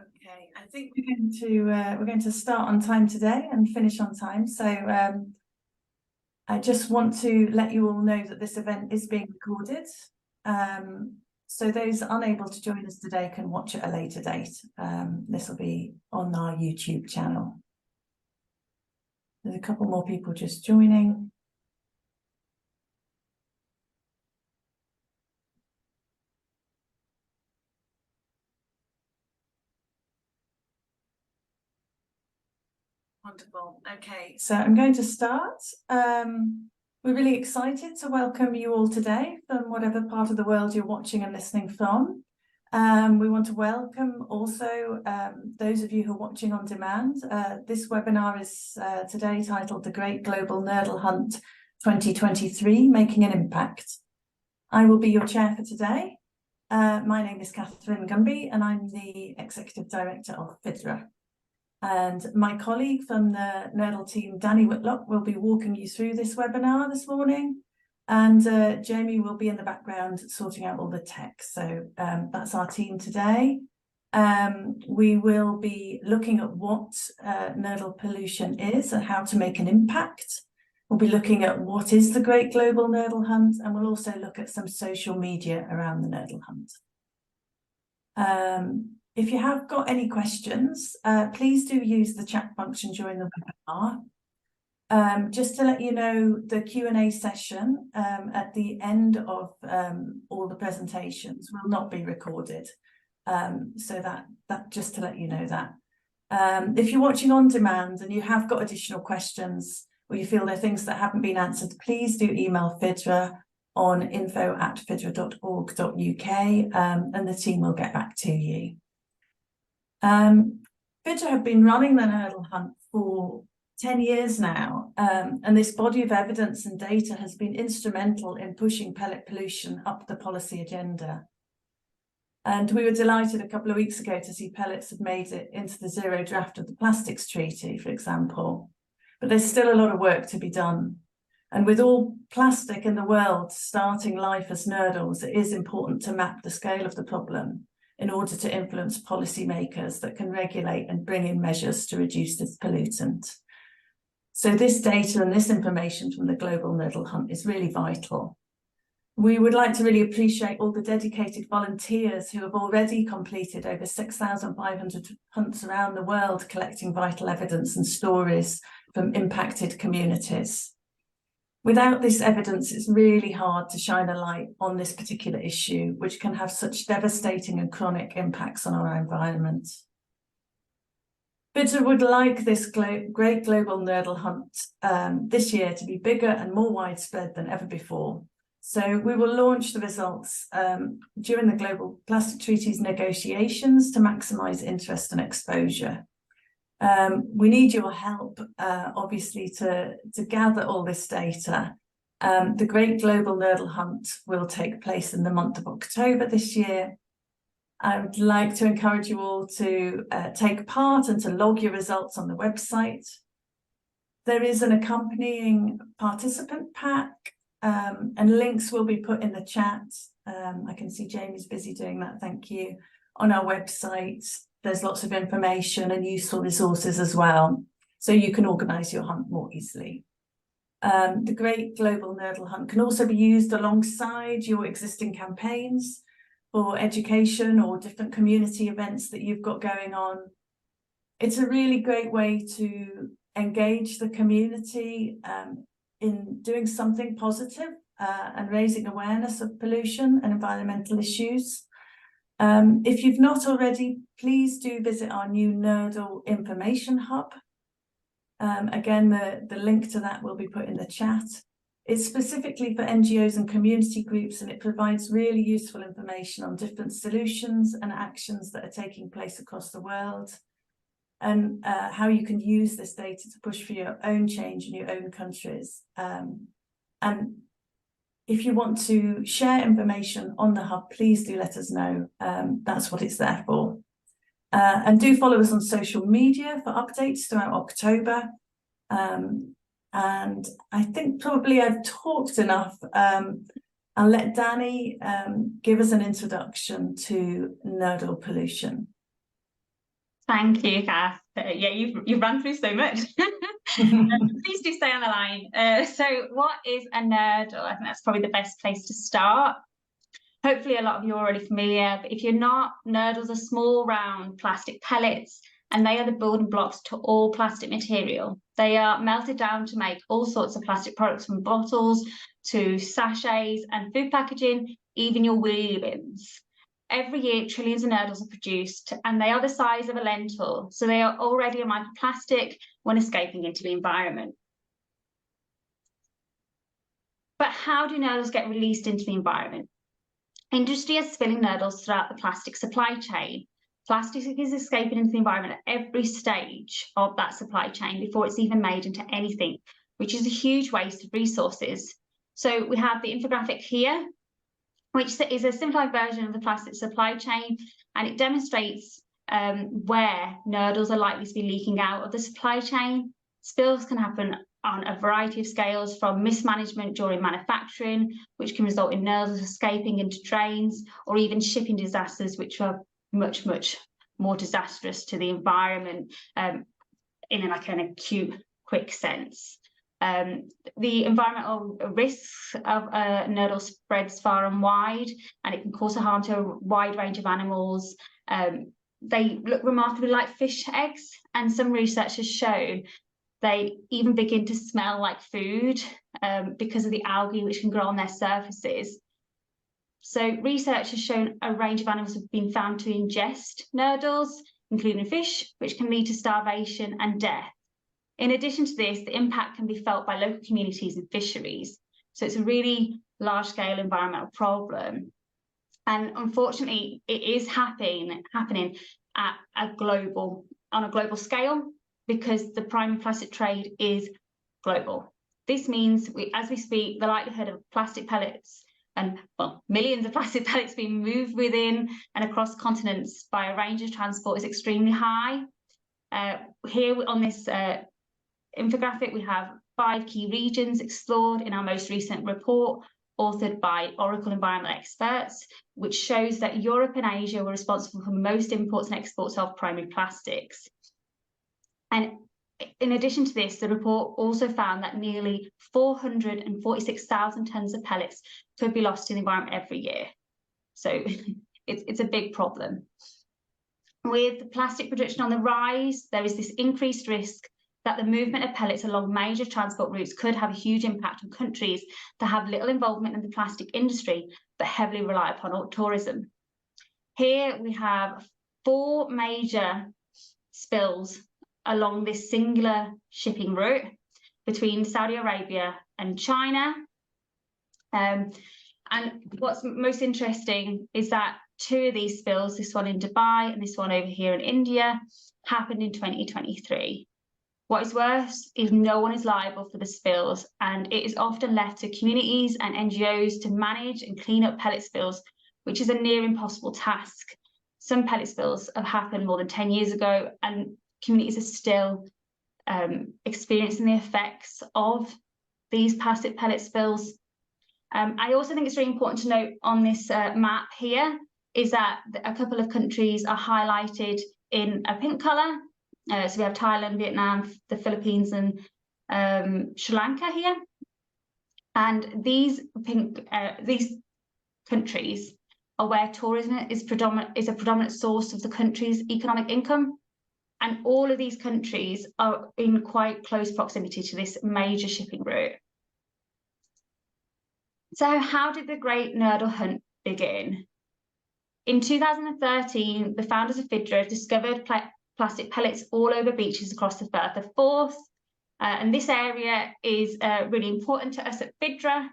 Okay, I think we're going to start on time today and finish on time. So I just want to let you all know that this event is being recorded. So those unable to join us today can watch at a later date. This will be on our YouTube channel. There's a couple more people just joining. Wonderful. Okay, so I'm going to start. We're really excited to welcome you all today from whatever part of the world you're watching and listening from. We want to welcome also those of you who are watching on demand. This webinar is today titled The Great Global Nurdle Hunt 2023, Making an Impact. I will be your chair for today. My name is Cath Gunby and I'm the Executive Director of Fidra. And my colleague from the Nurdle team, Danny Whitlock, will be walking you through this webinar this morning. And Jamie will be in the background sorting out all the tech. So that's our team today. We will be looking at what nurdle pollution is and how to make an impact. We'll be looking at what is the Great Global Nurdle Hunt, and we'll also look at some social media around the nurdle hunt. If you have got any questions, please do use the chat function during the webinar. Just to let you know, the Q&A session at the end of all the presentations will not be recorded. So that just to let you know that. If you're watching on demand and you have got additional questions or you feel there are things that haven't been answered, please do email Fidra on info@fidra.org.uk and the team will get back to you. Fidra have been running the nurdle hunt for 10 years now, and this body of evidence and data has been instrumental in pushing pellet pollution up the policy agenda. And we were delighted a couple of weeks ago to see pellets have made it into the zero draft of the plastics treaty, for example. But there's still a lot of work to be done. And with all plastic in the world starting life as nurdles, it is important to map the scale of the problem in order to influence policymakers that can regulate and bring in measures to reduce this pollutant. So this data and this information from the Global Nurdle Hunt is really vital. We would like to really appreciate all the dedicated volunteers who have already completed over 6,500 hunts around the world, collecting vital evidence and stories from impacted communities. Without this evidence, it's really hard to shine a light on this particular issue, which can have such devastating and chronic impacts on our environment. Fidra would like this great global nurdle hunt this year to be bigger and more widespread than ever before. So we will launch the results during the Global Plastic Treaties negotiations to maximise interest and exposure. We need your help, obviously, to gather all this data. The Great Global Nurdle Hunt will take place in the month of October this year. I would like to encourage you all to take part and to log your results on the website. There is an accompanying participant pack and links will be put in the chat. I can see Jamie's busy doing that, thank you. On our website, there's lots of information and useful resources as well, so you can organise your hunt more easily. The Great Global Nurdle Hunt can also be used alongside your existing campaigns for education or different community events that you've got going on. It's a really great way to engage the community in doing something positive and raising awareness of pollution and environmental issues. If you've not already, please do visit our new Nurdle information hub. Again, the link to that will be put in the chat. It's specifically for NGOs and community groups, and it provides really useful information on different solutions and actions that are taking place across the world, and how you can use this data to push for your own change in your own countries. And if you want to share information on the hub, please do let us know. That's what it's there for. And do follow us on social media for updates throughout October. And I think probably I've talked enough. I'll let Danny give us an introduction to nurdle pollution. Thank you, Cath. Yeah, you've run through so much. Please do stay on the line. So what is a nurdle? I think that's probably the best place to start. Hopefully a lot of you are already familiar, but if you're not, nurdles are small, round plastic pellets, and they are the building blocks to all plastic material. They are melted down to make all sorts of plastic products, from bottles to sachets and food packaging, even your wheelie bins. Every year, trillions of nurdles are produced, and they are the size of a lentil, so they are already a microplastic when escaping into the environment. But how do nurdles get released into the environment? Industry is spilling nurdles throughout the plastic supply chain. Plastic is escaping into the environment at every stage of that supply chain before it's even made into anything, which is a huge waste of resources. So we have the infographic here, which is a simplified version of the plastic supply chain, and it demonstrates where nurdles are likely to be leaking out of the supply chain. Spills can happen on a variety of scales, from mismanagement during manufacturing, which can result in nurdles escaping into drains, or even shipping disasters, which are much, much more disastrous to the environment in like an acute, quick sense. The environmental risks of nurdle spreads far and wide, and it can cause harm to a wide range of animals. They look remarkably like fish eggs, and some research has shown they even begin to smell like food because of the algae which can grow on their surfaces. So research has shown a range of animals have been found to ingest nurdles, including fish, which can lead to starvation and death. In addition to this, the impact can be felt by local communities and fisheries. So it's a really large-scale environmental problem. And unfortunately, it is happening at on a global scale, because the primary plastic trade is global. This means, as we speak, the likelihood of plastic pellets and, well, millions of plastic pellets being moved within and across continents by a range of transport is extremely high. Here on this infographic, we have 5 key regions explored in our most recent report, authored by Oracle environmental experts, which shows that Europe and Asia were responsible for most imports and exports of primary plastics. And in addition to this, the report also found that nearly 446,000 tonnes of pellets could be lost to the environment every year. So it's a big problem. With plastic production on the rise, there is this increased risk that the movement of pellets along major transport routes could have a huge impact on countries that have little involvement in the plastic industry, but heavily rely upon tourism. Here we have 4 major spills along this singular shipping route between Saudi Arabia and China. And what's most interesting is that 2 of these spills, this one in Dubai and this one over here in India, happened in 2023. What is worse is no one is liable for the spills, and it is often left to communities and NGOs to manage and clean up pellet spills, which is a near impossible task. Some pellet spills have happened more than 10 years ago, and communities are still experiencing the effects of these plastic pellet spills. I also think it's really important to note on this map here is that a couple of countries are highlighted in a pink colour. So we have Thailand, Vietnam, the Philippines, and Sri Lanka here. And these countries are where tourism is a predominant source of the country's economic income. And all of these countries are in quite close proximity to this major shipping route. So how did the Great Nurdle Hunt begin? In 2013, the founders of Fidra discovered plastic pellets all over beaches across the Firth of Forth. And this area is really important to us at Fidra.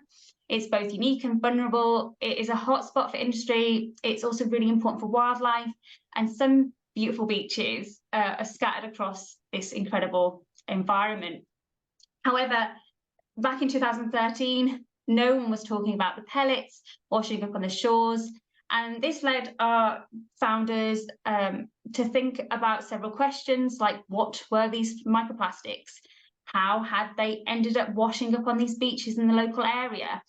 It's both unique and vulnerable. It is a hotspot for industry. It's also really important for wildlife, and some beautiful beaches are scattered across this incredible environment. However, back in 2013, no one was talking about the pellets washing up on the shores, and this led our founders to think about several questions, like what were these microplastics? How had they ended up washing up on these beaches in the local area?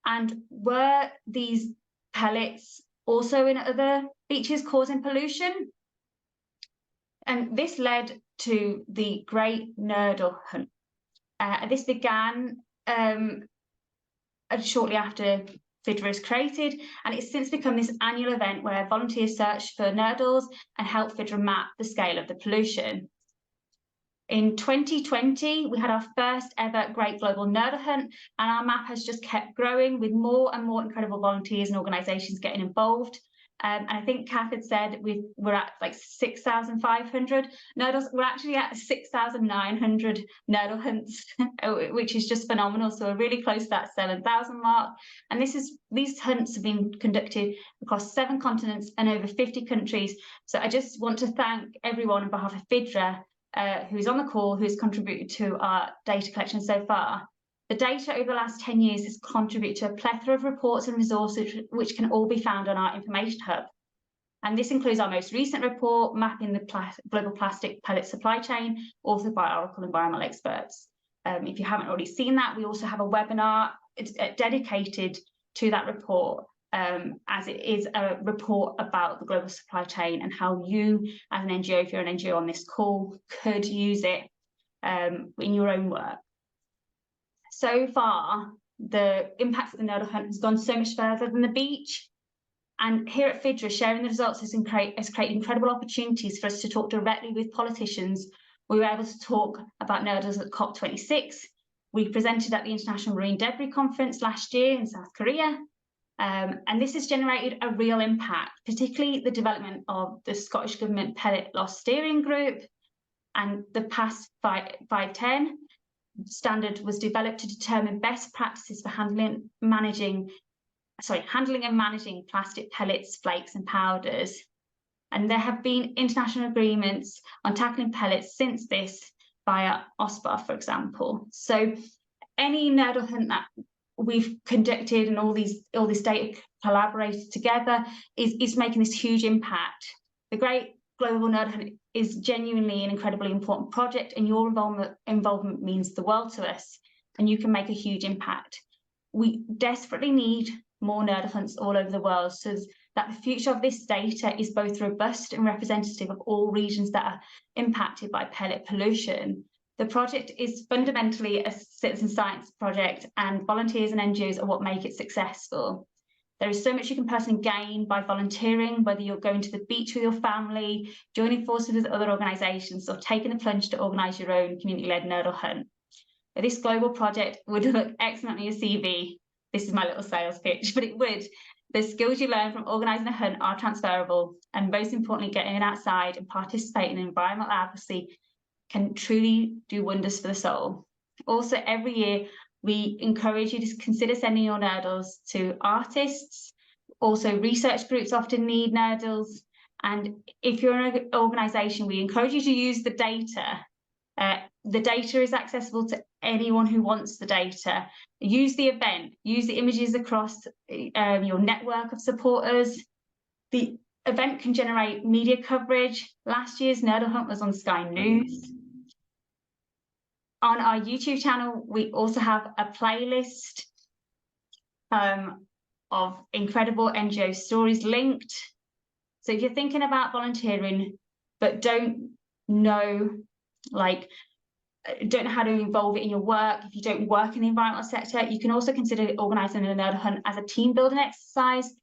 And were these pellets also in other beaches causing pollution? And this led to the Great Nurdle Hunt. This began shortly after Fidra is created, and it's since become this annual event where volunteers search for nurdles and help Fidra map the scale of the pollution. In 2020, we had our first ever Great Global Nurdle Hunt, and our map has just kept growing with more and more incredible volunteers and organisations getting involved. And I think Cath had said we're at like 6,500 nurdles. We're actually at 6,900 nurdle hunts, which is just phenomenal. So we're really close to that 7,000 mark. And these hunts have been conducted across 7 continents and over 50 countries. So I just want to thank everyone on behalf of Fidra who's on the call, who's contributed to our data collection so far. The data over the last 10 years has contributed to a plethora of reports and resources which can all be found on our information hub. And this includes our most recent report, Mapping the Global Plastic Pellet Supply Chain, authored by Oracle environmental experts. If you haven't already seen that, we also have a webinar dedicated to that report, as it is a report about the global supply chain and how you, as an NGO, if you're an NGO on this call, could use it in your own work. So far, the impact of the Nurdle Hunt has gone so much further than the beach. And here at Fidra, sharing the results has created incredible opportunities for us to talk directly with politicians. We were able to talk about nurdles at COP26. We presented at the International Marine Debris Conference last year in South Korea. And this has generated a real impact, particularly the development of the Scottish Government Pellet Loss Steering Group. And the PASS 510 standard was developed to determine best practices for handling and managing plastic pellets, flakes and powders. And there have been international agreements on tackling pellets since this via OSPAR, for example. So any nurdle hunt that we've conducted and all this data collaborated together is making this huge impact. The Great Global Nurdle Hunt is genuinely an incredibly important project, and your involvement means the world to us, and you can make a huge impact. We desperately need more nurdle hunts all over the world so that the future of this data is both robust and representative of all regions that are impacted by pellet pollution. The project is fundamentally a citizen science project, and volunteers and NGOs are what make it successful. There is so much you can personally gain by volunteering, whether you're going to the beach with your family, joining forces with other organisations, or taking the plunge to organise your own community-led nurdle hunt. This global project would look excellent on your CV. This is my little sales pitch, but it would. The skills you learn from organising a hunt are transferable, and most importantly, getting outside and participating in environmental advocacy can truly do wonders for the soul. Also, every year, we encourage you to consider sending your nurdles to artists. Also, research groups often need nurdles. And if you're an organisation, we encourage you to use the data. The data is accessible to anyone who wants the data. Use the event, use the images across your network of supporters. The event can generate media coverage. Last year's Nurdle Hunt was on Sky News. On our YouTube channel, we also have a playlist of incredible NGO stories linked. So if you're thinking about volunteering, but don't know how to involve it in your work, if you don't work in the environmental sector, you can also consider organising a Nurdle Hunt as a team building exercise.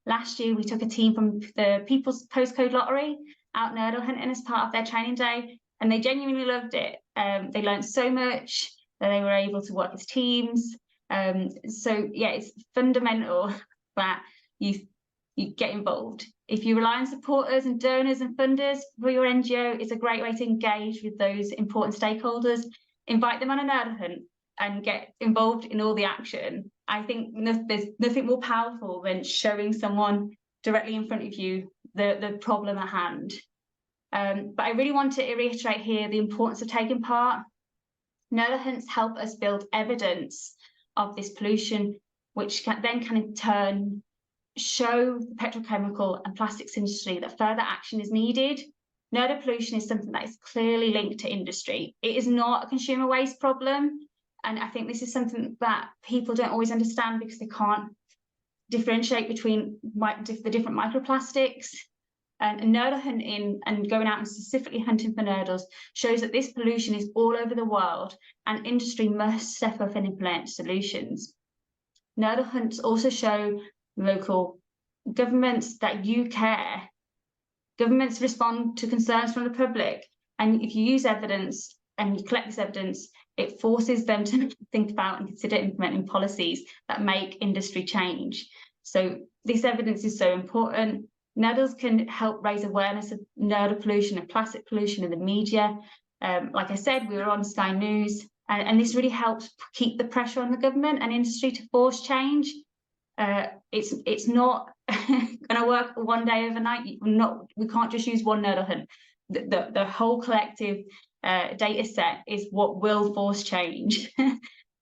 Last year, we took a team from the People's Postcode Lottery out Nurdle hunting as part of their training day, and they genuinely loved it. They learned so much that they were able to work as teams. So yeah, it's fundamental that you get involved. If you rely on supporters and donors and funders for your NGO, it's a great way to engage with those important stakeholders. Invite them on a Nurdle hunt and get involved in all the action. I think there's nothing more powerful than showing someone directly in front of you the problem at hand. But I really want to reiterate here the importance of taking part. Nurdle hunts help us build evidence of this pollution, which can in turn show the petrochemical and plastics industry that further action is needed. Nurdle pollution is something that is clearly linked to industry. It is not a consumer waste problem. And I think this is something that people don't always understand because they can't differentiate between the different microplastics. And nurdle hunting and going out and specifically hunting for nurdles shows that this pollution is all over the world, and industry must step up and implement solutions. Nurdle hunts also show local governments that you care. Governments respond to concerns from the public, and if you use evidence and you collect this evidence, it forces them to think about and consider implementing policies that make industry change. So this evidence is so important. Nurdles can help raise awareness of nurdle pollution and plastic pollution in the media. Like I said, we were on Sky News, and this really helps keep the pressure on the government and industry to force change. It's not going to work one day overnight. We can't just use one nurdle hunt. The whole collective data set is what will force change.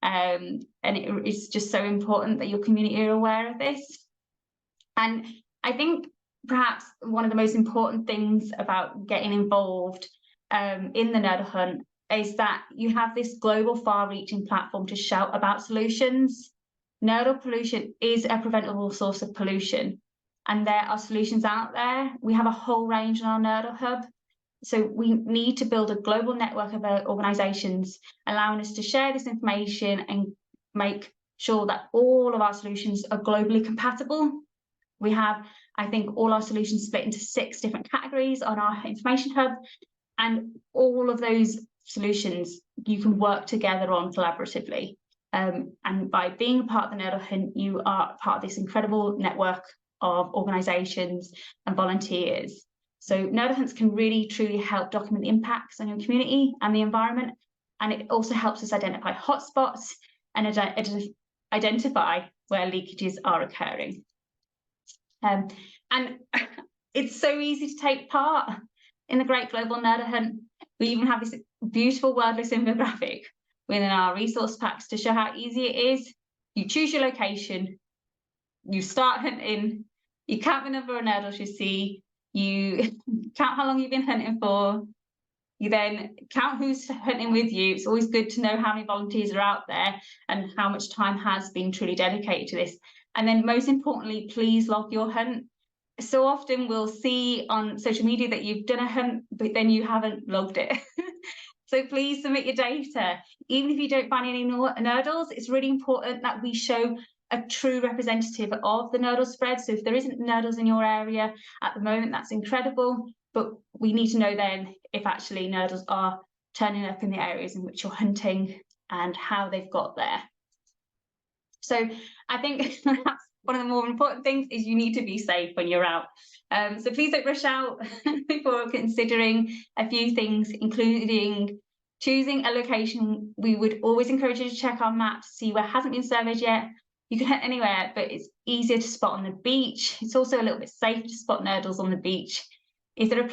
And it's just so important that your community are aware of this. And I think perhaps one of the most important things about getting involved in the nurdle hunt is that you have this global far-reaching platform to shout about solutions. Nurdle pollution is a preventable source of pollution, and there are solutions out there. We have a whole range in our Nurdle Hub. So we need to build a global network of organisations allowing us to share this information and make sure that all of our solutions are globally compatible. We have, I think, all our solutions split into 6 different categories on our information hub, and all of those solutions you can work together on collaboratively. And by being a part of the Nurdle Hunt, you are part of this incredible network of organisations and volunteers. So Nurdle Hunts can really truly help document the impacts on your community and the environment, and it also helps us identify hotspots and identify where leakages are occurring. And it's so easy to take part in the Great Global Nurdle Hunt. We even have this beautiful wordless infographic within our resource packs to show how easy it is. You choose your location, you start hunting, you count the number of nurdles you see, you count how long you've been hunting for, you then count who's hunting with you. It's always good to know how many volunteers are out there and how much time has been truly dedicated to this. And then most importantly, please log your hunt. So often we'll see on social media that you've done a hunt, but then you haven't logged it. So please submit your data. Even if you don't find any nurdles, it's really important that we show a true representative of the nurdle spread. So if there isn't nurdles in your area at the moment, that's incredible. But we need to know then if actually nurdles are turning up in the areas in which you're hunting and how they've got there. So I think that's one of the more important things is you need to be safe when you're out. So please don't rush out before considering a few things, including choosing a location. We would always encourage you to check our map to see where hasn't been surveyed yet. You can hunt anywhere, but it's easier to spot on the beach. It's also a little bit safer to spot nurdles on the beach. If there is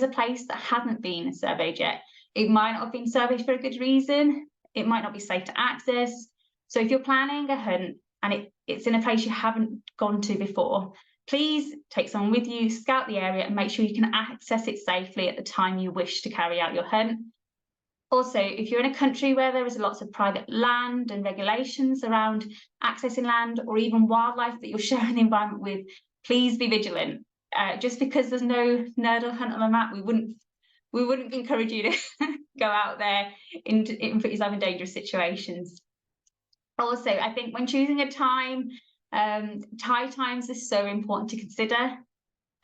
a place that hasn't been surveyed yet, it might not have been surveyed for a good reason. It might not be safe to access. So if you're planning a hunt and it's in a place you haven't gone to before, please take someone with you, scout the area and make sure you can access it safely at the time you wish to carry out your hunt. Also, if you're in a country where there is lots of private land and regulations around accessing land or even wildlife that you're sharing the environment with, please be vigilant. Just because there's no nurdle hunt on the map, we wouldn't encourage you to go out there and put yourself in dangerous situations. Also, I think when choosing a time, tide times is so important to consider.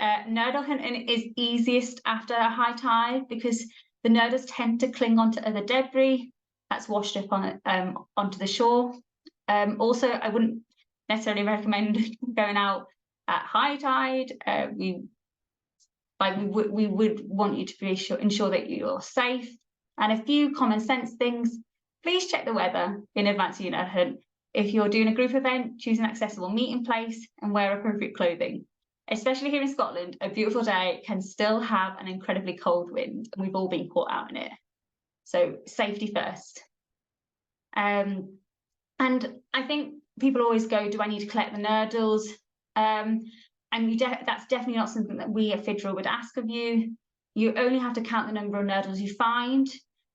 Nurdle hunting is easiest after a high tide because the nurdles tend to cling onto other debris that's washed up on onto the shore. Also, I wouldn't necessarily recommend going out at high tide. We would want you to ensure that you're safe. And a few common sense things: please check the weather in advance of your nurdle hunt. If you're doing a group event, choose an accessible meeting place and wear appropriate clothing. Especially here in Scotland, a beautiful day can still have an incredibly cold wind, and we've all been caught out in it. So safety first. And I think people always go, do I need to collect the nurdles? And that's definitely not something that we at Fidra would ask of you. You only have to count the number of nurdles you find.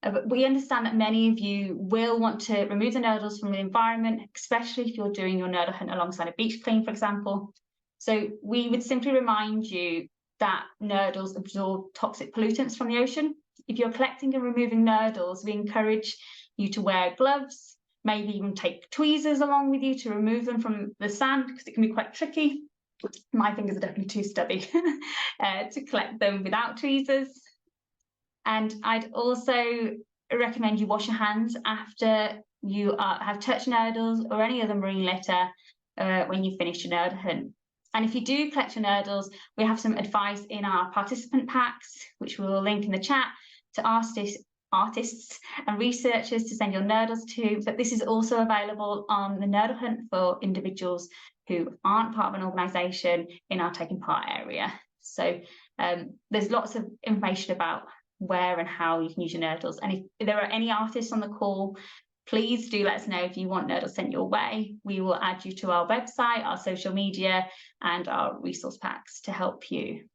But we understand that many of you will want to remove the nurdles from the environment, especially if you're doing your nurdle hunt alongside a beach clean, for example. So we would simply remind you that nurdles absorb toxic pollutants from the ocean. If you're collecting and removing nurdles, we encourage you to wear gloves, maybe even take tweezers along with you to remove them from the sand, because it can be quite tricky. My fingers are definitely too stubby to collect them without tweezers. And I'd also recommend you wash your hands after you have touched nurdles or any other marine litter when you finish your nurdle hunt. And if you do collect your nurdles, we have some advice in our participant packs, which we will link in the chat, to artists and researchers to send your nurdles to. But this is also available on the Nurdle Hunt for individuals who aren't part of an organisation in our taking part area. So there's lots of information about where and how you can use your nurdles. And if there are any artists on the call, please do let us know if you want nurdles sent your way. We will add you to our website, our social media, and our resource packs to help you.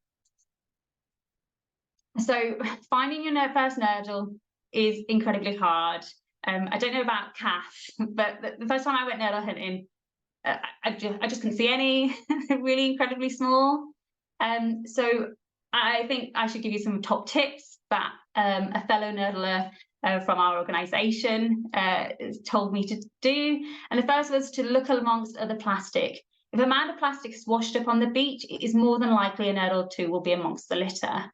So finding your first nurdle is incredibly hard. I don't know about Cath, but the first time I went nurdle hunting, I just couldn't see any. Really incredibly small. So I think I should give you some top tips that a fellow nurdler from our organisation told me to do. And the first was to look amongst other plastic. If a mound of plastic is washed up on the beach, it is more than likely a nurdle or two will be amongst the litter.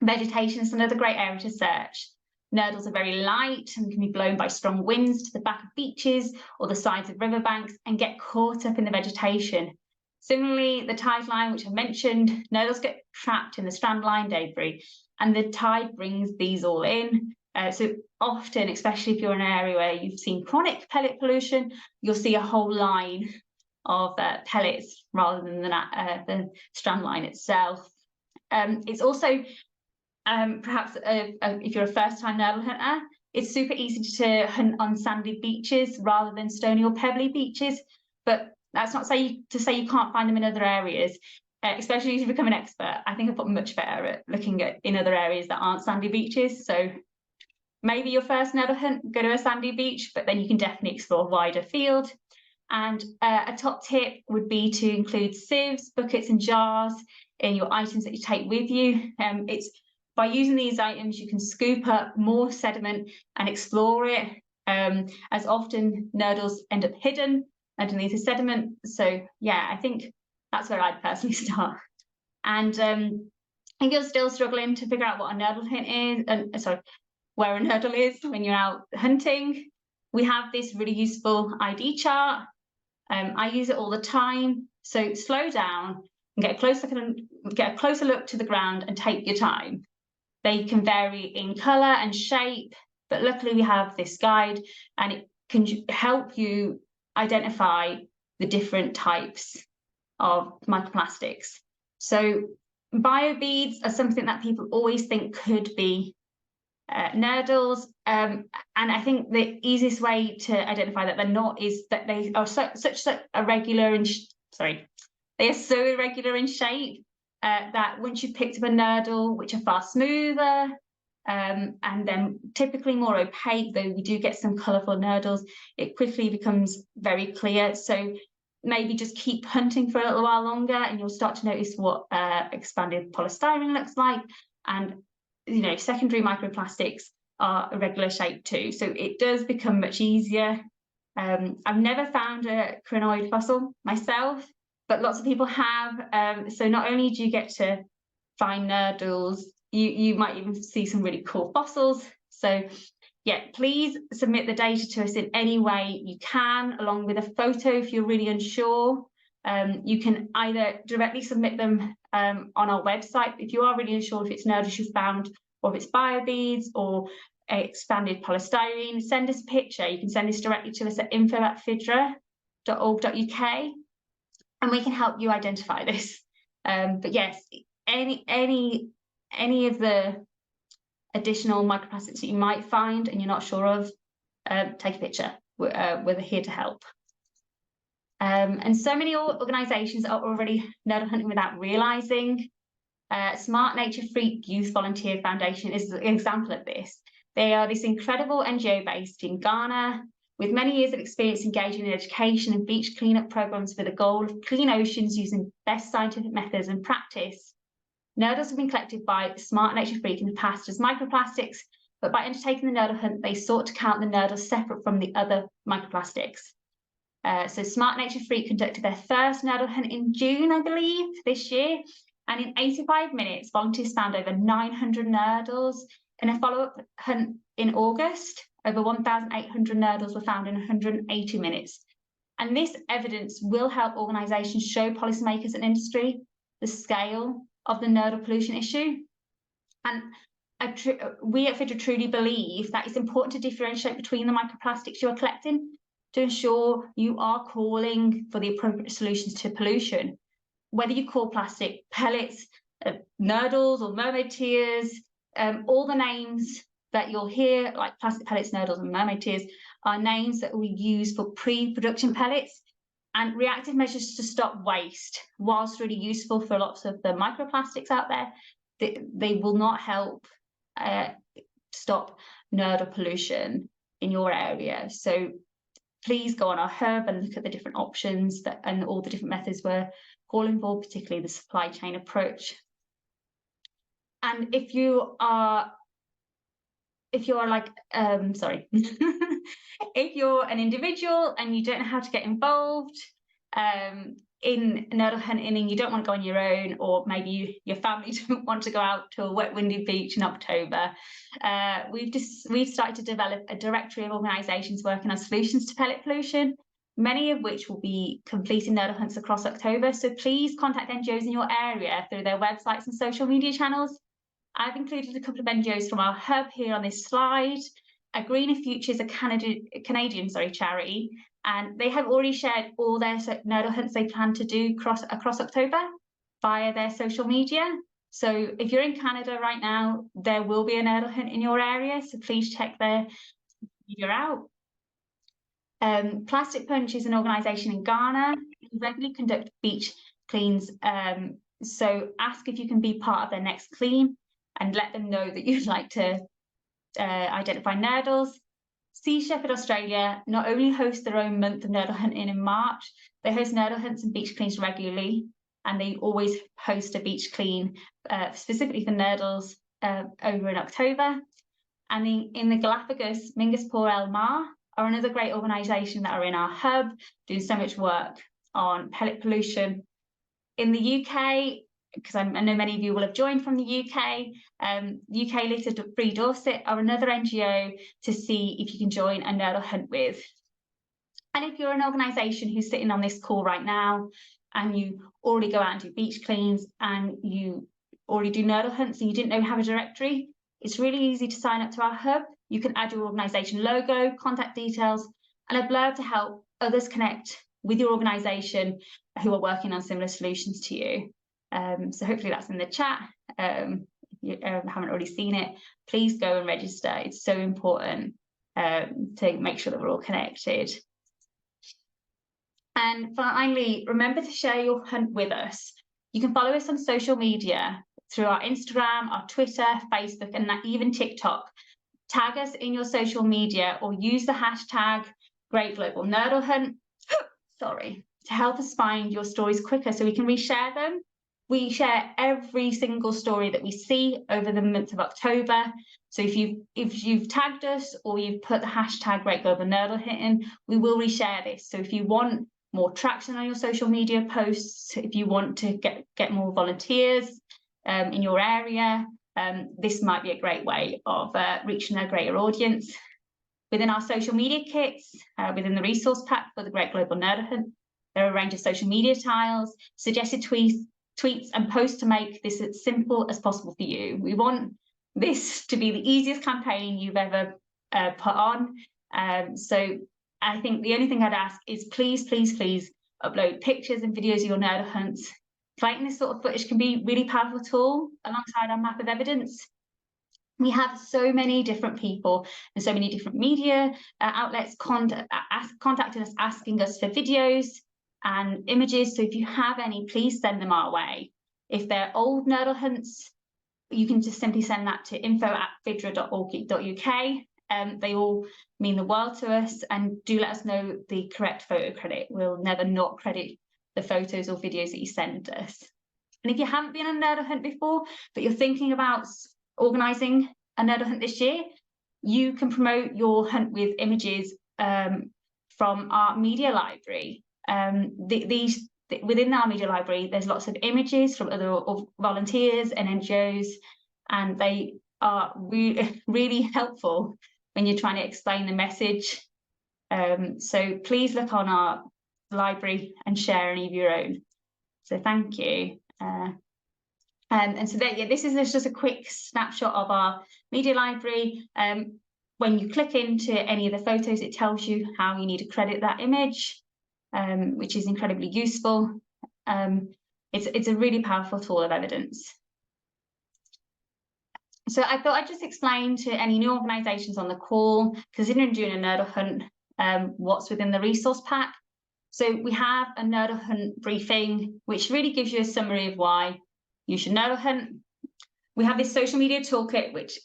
Vegetation is another great area to search. Nurdles are very light and can be blown by strong winds to the back of beaches or the sides of riverbanks and get caught up in the vegetation. Similarly, the tide line, which I mentioned, nurdles get trapped in the strand line debris, and the tide brings these all in. So often, especially if you're in an area where you've seen chronic pellet pollution, you'll see a whole line of pellets rather than the strand line itself. It's also perhaps if you're a first-time nurdle hunter, it's super easy to hunt on sandy beaches rather than stony or pebbly beaches. But that's not to say you can't find them in other areas, especially as you become an expert. I think I've got much better at looking at in other areas that aren't sandy beaches. So maybe your first nurdle hunt, go to a sandy beach, but then you can definitely explore a wider field. And a top tip would be to include sieves, buckets and jars in your items that you take with you. It's by using these items, you can scoop up more sediment and explore it, as often nurdles end up hidden underneath the sediment. So yeah, I think that's where I'd personally start. And if you're still struggling to figure out what a nurdle hunt is, where a nurdle is when you're out hunting, we have this really useful ID chart. I use it all the time. So slow down and get a closer look to the ground and take your time. They can vary in colour and shape, but luckily we have this guide and it can help you identify the different types of microplastics. So biobeads are something that people always think could be nurdles, and I think the easiest way to identify that they're not is that they are such irregular in they are so irregular in shape that once you've picked up a nurdle, which are far smoother and then typically more opaque, though we do get some colourful nurdles, it quickly becomes very clear. So maybe just keep hunting for a little while longer and you'll start to notice what expanded polystyrene looks like. And secondary microplastics are irregular shape too, so it does become much easier. I've never found a crinoid fossil myself, but lots of people have. So not only do you get to find nurdles, you might even see some really cool fossils. So yeah, please submit the data to us in any way you can, along with a photo if you're really unsure. You can either directly submit them on our website if you are really unsure if it's nurdles you found or if it's biobeads or expanded polystyrene. Send us a picture. You can send this directly to us at info@fidra.org.uk and we can help you identify this. But yes, any of the additional microplastics that you might find and you're not sure of, take a picture. We're here to help. And so many organisations are already nurdle hunting without realising. Smart Nature Freak Youth Volunteer Foundation is an example of this. They are this incredible NGO based in Ghana with many years of experience engaging in education and beach cleanup programmes with the goal of clean oceans using best scientific methods and practice. Nurdles have been collected by Smart Nature Freak in the past as microplastics, but by undertaking the nurdle hunt, they sought to count the nurdles separate from the other microplastics. So Smart Nature Freak conducted their first nurdle hunt in June, I believe, this year. And in 85 minutes, volunteers found over 900 nurdles. In a follow-up hunt in August, over 1,800 nurdles were found in 180 minutes. And this evidence will help organisations show policymakers and industry the scale of the nurdle pollution issue. And we at Fidra truly believe that it's important to differentiate between the microplastics you are collecting to ensure you are calling for the appropriate solutions to pollution. Whether you call plastic pellets, nurdles or mermaid tears, all the names that you'll hear, like plastic pellets, nurdles and mermaid tears, are names that we use for pre-production pellets. And reactive measures to stop waste, whilst really useful for lots of the microplastics out there, they will not help stop nurdle pollution in your area. So please go on our hub and look at the different options and all the different methods we're calling for, particularly the supply chain approach. And if you're like, if you're an individual and you don't know how to get involved in nurdle hunting and you don't want to go on your own, or maybe your family don't want to go out to a wet, windy beach in October, we've started to develop a directory of organisations working on solutions to pellet pollution, many of which will be completing nurdle hunts across October. So please contact NGOs in your area through their websites and social media channels. I've included a couple of NGOs from our hub here on this slide. A Greener Future is a Canadian charity, and they have already shared all their nurdle hunts they plan to do across October via their social media. So if you're in Canada right now, there will be a nurdle hunt in your area, so please check their media out. Plastic Punch is an organisation in Ghana who regularly conduct beach cleans. So ask if you can be part of their next clean and let them know that you'd like to identify nurdles. Sea Shepherd Australia not only host their own month of nurdle hunting in March, they host nurdle hunts and beach cleans regularly, and they always host a beach clean specifically for nurdles over in October. And in the Galapagos, Mingus Por El Mar are another great organisation that are in our hub, doing so much work on pellet pollution. In the UK, because I know many of you will have joined from the UK, UK Litter Free Dorset are another NGO to see if you can join a nurdle hunt with. And if you're an organisation who's sitting on this call right now and you already go out and do beach cleans and you already do nurdle hunts and you didn't know you have a directory, it's really easy to sign up to our hub. You can add your organisation logo, contact details, and a blurb to help others connect with your organisation who are working on similar solutions to you. So hopefully that's in the chat. If you haven't already seen it, please go and register. It's so important to make sure that we're all connected. And finally, remember to share your hunt with us. You can follow us on social media through our Instagram, our Twitter, Facebook, and even TikTok. Tag us in your social media or use the hashtag Great Global Nurdle Hunt, to help us find your stories quicker so we can reshare them. We share every single story that we see over the month of October. So if you've tagged us or you've put the hashtag Great Global Nurdle Hunting, we will reshare this. So if you want more traction on your social media posts, if you want to get more volunteers in your area, this might be a great way of reaching a greater audience. Within our social media kits, within the resource pack for the Great Global Nurdle Hunt, there are a range of social media tiles, suggested tweets and posts to make this as simple as possible for you. We want this to be the easiest campaign you've ever put on. So I think the only thing I'd ask is please upload pictures and videos of your nurdle hunts. Collecting this sort of footage can be a really powerful tool alongside our map of evidence. We have so many different people and so many different media outlets contacting us, asking us for videos and images. So if you have any, please send them our way. If they're old nurdle hunts, you can just simply send that to info@fidra.org.uk. They all mean the world to us, and do let us know the correct photo credit. We'll never not credit the photos or videos that you send us. And if you haven't been on a Nurdle hunt before, but you're thinking about organising a Nurdle hunt this year, you can promote your hunt with images from our media library. Within our media library, there's lots of images from other volunteers and NGOs, and they are really helpful when you're trying to explain the message. So please look on our library and share any of your own. So thank you. And so there, yeah, this is just a quick snapshot of our media library. When you click into any of the photos, it tells you how you need to credit that image, which is incredibly useful. It's a really powerful tool of evidence. So I thought I'd just explain to any new organisations on the call, considering doing a Nurdle hunt, what's within the resource pack. So we have a Nurdle hunt briefing, which really gives you a summary of why you should Nurdle hunt. We have this social media toolkit, which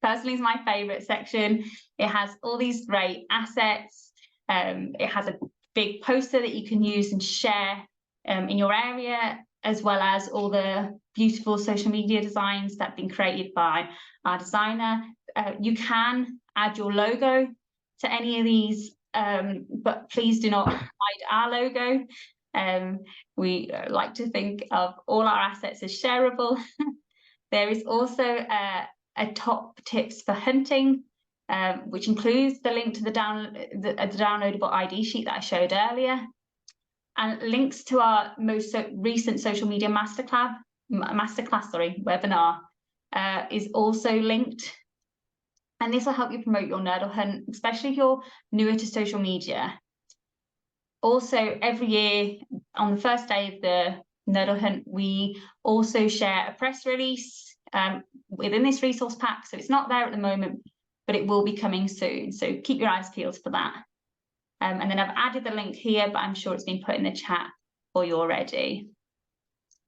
personally is my favourite section. It has all these great assets. It has a big poster that you can use and share in your area, as well as all the beautiful social media designs that have been created by our designer. You can add your logo to any of these, but please do not hide our logo. We like to think of all our assets as shareable. There is also a top tips for hunting, which includes the link to the downloadable ID sheet that I showed earlier, and links to our most recent social media masterclass webinar is also linked. And this will help you promote your Nurdle hunt, especially if you're newer to social media. Also, every year on the first day of the Nurdle hunt, we also share a press release within this resource pack. So it's not there at the moment, but it will be coming soon. So keep your eyes peeled for that. And then I've added the link here, but I'm sure it's been put in the chat for you already.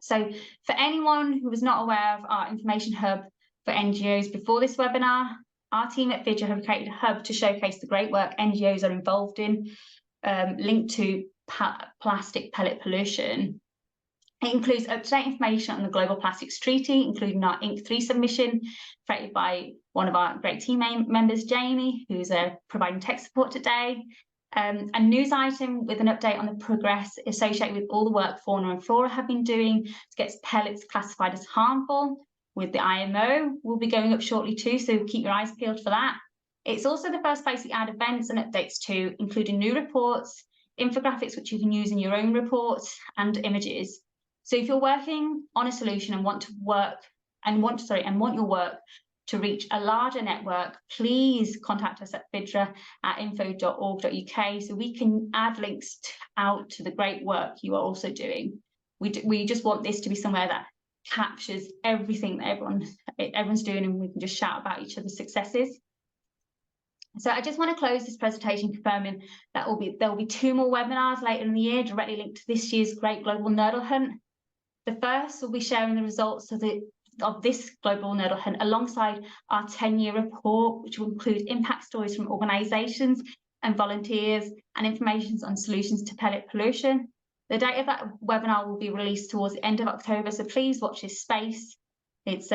So for anyone who was not aware of our information hub for NGOs before this webinar, our team at Fidra have created a hub to showcase the great work NGOs are involved in, linked to plastic pellet pollution. It includes up-to-date information on the Global Plastics Treaty, including our Inc. 3 submission, created by one of our great team members, Jamie, who's providing tech support today. A news item with an update on the progress associated with all the work fauna and flora have been doing to get pellets classified as harmful with the IMO will be going up shortly too, so keep your eyes peeled for that. It's also the first place we add events and updates to, including new reports, infographics which you can use in your own reports, and images. So if you're working on a solution and want your work to reach a larger network, please contact us at Fidra at info.org.uk so we can add links out to the great work you are also doing. We just want this to be somewhere that captures everything that everyone's doing, and we can just shout about each other's successes. So I just want to close this presentation confirming that there will be 2 more webinars later in the year directly linked to this year's Great Global Nurdle Hunt. The first will be sharing the results of this Global Nurdle Hunt alongside our 10-year report, which will include impact stories from organisations and volunteers and information on solutions to pellet pollution. The date of that webinar will be released towards the end of October, so please watch this space. It's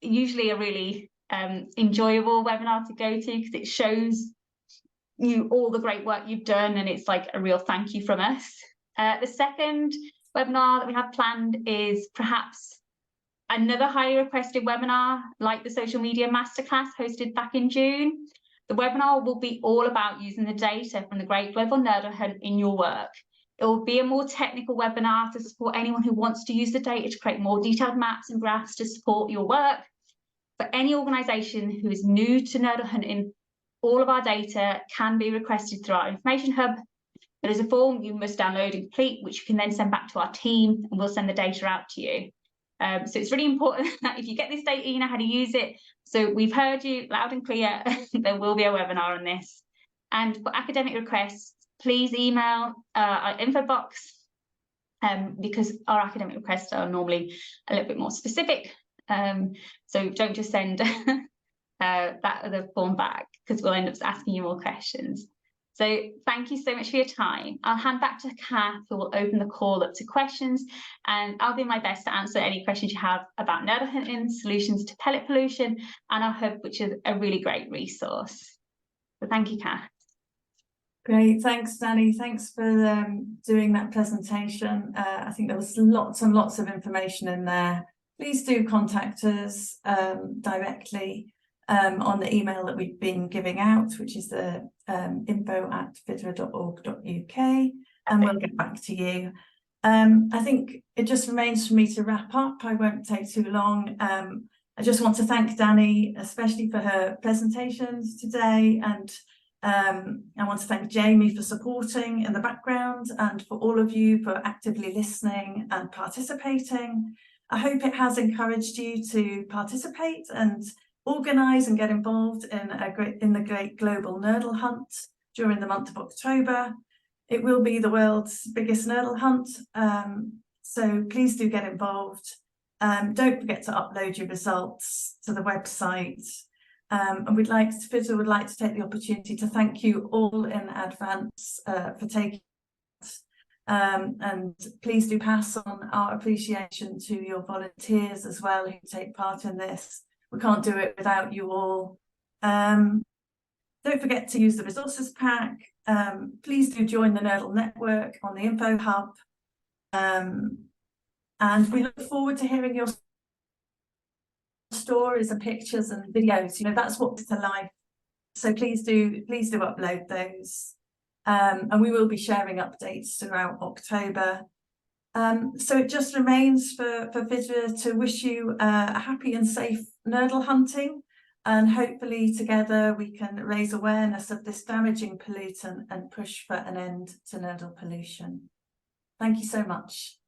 usually a really enjoyable webinar to go to because it shows you all the great work you've done, and it's like a real thank you from us. The second webinar that we have planned is perhaps another highly requested webinar like the social media masterclass hosted back in June. The webinar will be all about using the data from the Great Global Nurdle Hunt in your work. It will be a more technical webinar to support anyone who wants to use the data to create more detailed maps and graphs to support your work. For any organisation who is new to Nurdle hunting, all of our data can be requested through our information hub. There is a form you must download and complete, which you can then send back to our team, and we'll send the data out to you. So it's really important that if you get this data, you know how to use it. So we've heard you loud and clear. There will be a webinar on this. And for academic requests, please email our info box because our academic requests are normally a little bit more specific. So don't just send that other form back because we'll end up asking you more questions. So thank you so much for your time. I'll hand back to Cath, who will open the call up to questions, and I'll do my best to answer any questions you have about nurdle hunting, solutions to pellet pollution, and our hub, which is a really great resource. So thank you, Cath. Great, thanks, Danny. Thanks for doing that presentation. I think there was lots and lots of information in there. Please do contact us directly on the email that we've been giving out, which is the info@fidra.org.uk, and we'll get back to you. I think it just remains for me to wrap up. I won't take too long. I just want to thank Danny, especially for her presentations today, and I want to thank Jamie for supporting in the background, and for all of you for actively listening and participating. I hope it has encouraged you to participate and organise and get involved in the great global nurdle hunt during the month of October. It will be the world's biggest nurdle hunt, so please do get involved. Don't forget to upload your results to the website. And Fidra would like to take the opportunity to thank you all in advance for taking it. And please do pass on our appreciation to your volunteers as well who take part in this. We can't do it without you all. Don't forget to use the resources pack. Please do join the Nurdle network on the Info Hub. And we look forward to hearing your stories and pictures and videos. You know, that's what's to life. So please do upload those. And we will be sharing updates throughout October. So it just remains for Fidra to wish you a happy and safe nurdle hunting, and hopefully together we can raise awareness of this damaging pollutant and push for an end to nurdle pollution. Thank you so much.